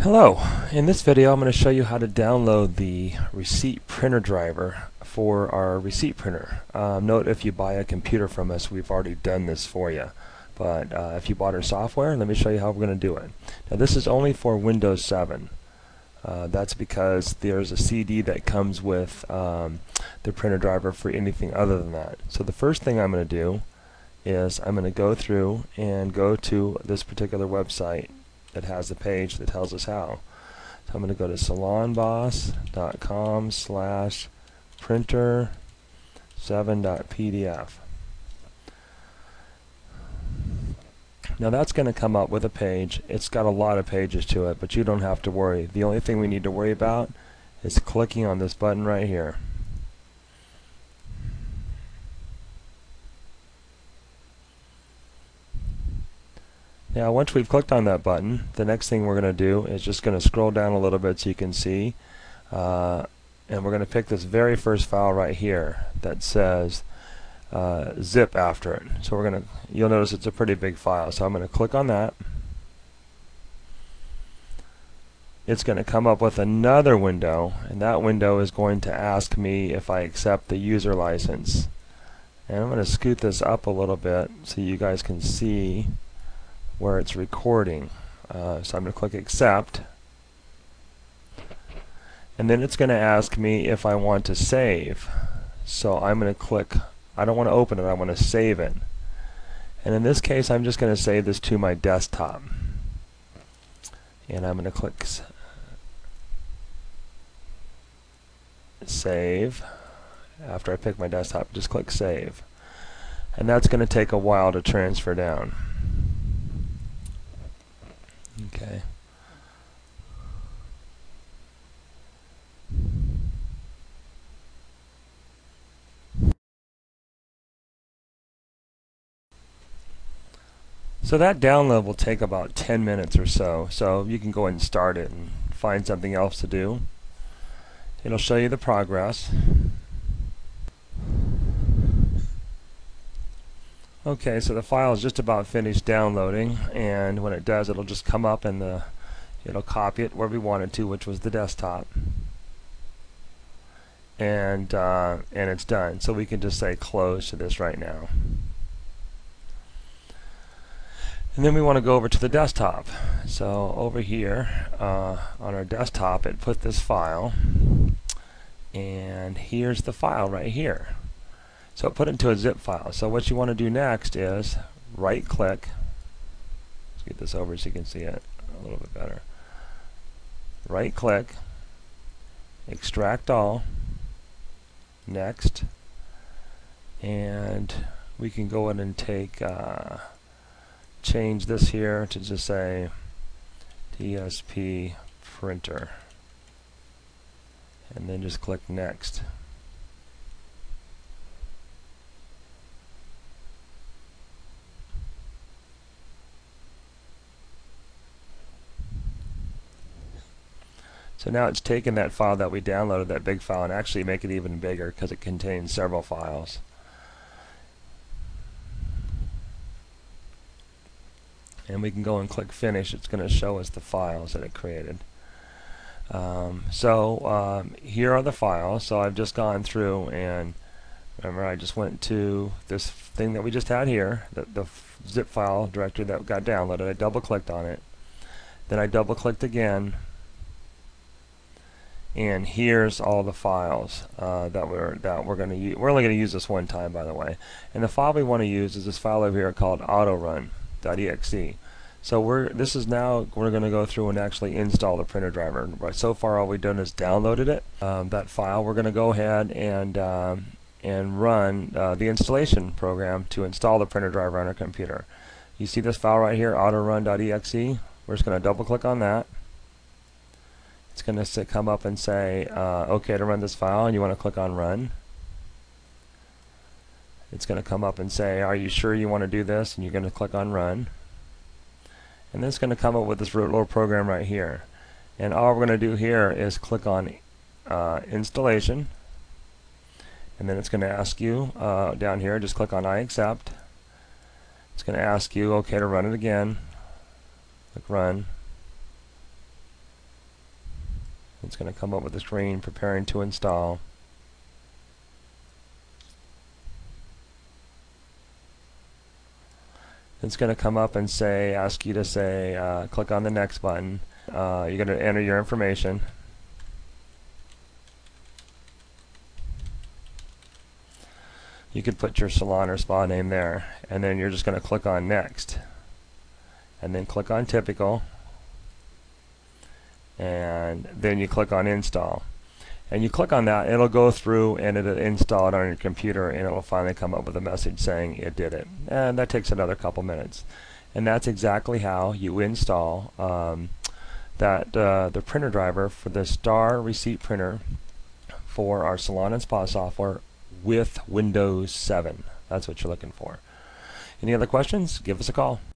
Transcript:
Hello, in this video I'm going to show you how to download the receipt printer driver for our receipt printer. Note if you buy a computer from us, we've already done this for you. But if you bought our software, let me show you how we're going to do it. Now this is only for Windows 7. That's because there's a CD that comes with the printer driver for anything other than that. So the first thing I'm going to do is I'm going to go through and go to this particular website that has a page that tells us how. So I'm going to go to salonboss.com/printer7.pdf. Now that's going to come up with a page. It's got a lot of pages to it, but you don't have to worry. The only thing we need to worry about is clicking on this button right here. Now once we've clicked on that button, the next thing we're going to do is just going to scroll down a little bit so you can see, and we're going to pick this very first file right here that says zip after it. So you'll notice it's a pretty big file, so I'm going to click on that. It's going to come up with another window, and that window is going to ask me if I accept the user license. And I'm going to scoot this up a little bit so you guys can see where it's recording. So I'm going to click accept, and then it's going to ask me if I want to save. So I'm going to click, I don't want to open it, I want to save it. And in this case I'm just going to save this to my desktop, and I'm going to click save. After I pick my desktop, just click save, and that's going to take a while to transfer down. Okay. So that download will take about 10 minutes or so. So you can go ahead and start it and find something else to do. It'll show you the progress. Okay, so the file is just about finished downloading, and when it does, it'll just come up and it'll copy it where we want it to, which was the desktop, and it's done. So we can just say close to this right now. And then we want to go over to the desktop. So over here on our desktop, it put this file, and here's the file right here. So it put it into a zip file. So what you want to do next is right click. Let's get this over so you can see it a little bit better. Right click, extract all, next, and we can go in and change this here to just say DSP printer, and then just click next. So now it's taken that file that we downloaded, that big file, and actually make it even bigger because it contains several files. And we can go and click finish. It's going to show us the files that it created. Here are the files. So I've just gone through, and remember I just went to this thing that we just had here, the zip file directory that got downloaded. I double clicked on it. Then I double clicked again, and here's all the files that we're going to use. We're only going to use this one time, by the way. And the file we want to use is this file over here called autorun.exe. So we're going to go through and actually install the printer driver. Right, so far all we've done is downloaded it. That file, we're going to go ahead and run the installation program to install the printer driver on our computer. You see this file right here, autorun.exe. We're just going to double click on that. It's going to come up and say OK to run this file, and you want to click on run. It's going to come up and say, are you sure you want to do this? And you're going to click on run. And then it's going to come up with this little program right here. And all we're going to do here is click on installation, and then it's going to ask you down here, just click on I accept. It's going to ask you OK to run it again. Click run. It's going to come up with a screen preparing to install. It's going to come up and say, ask you to say, click on the next button. You're going to enter your information. You could put your salon or spa name there, and then you're just going to click on next, and then click on typical, and then you click on install. And you click on that, it'll go through and it'll install it on your computer, and it'll finally come up with a message saying it did it. And that takes another couple minutes. And that's exactly how you install the printer driver for the Star Receipt Printer for our salon and spa software with Windows 7. That's what you're looking for. Any other questions? Give us a call.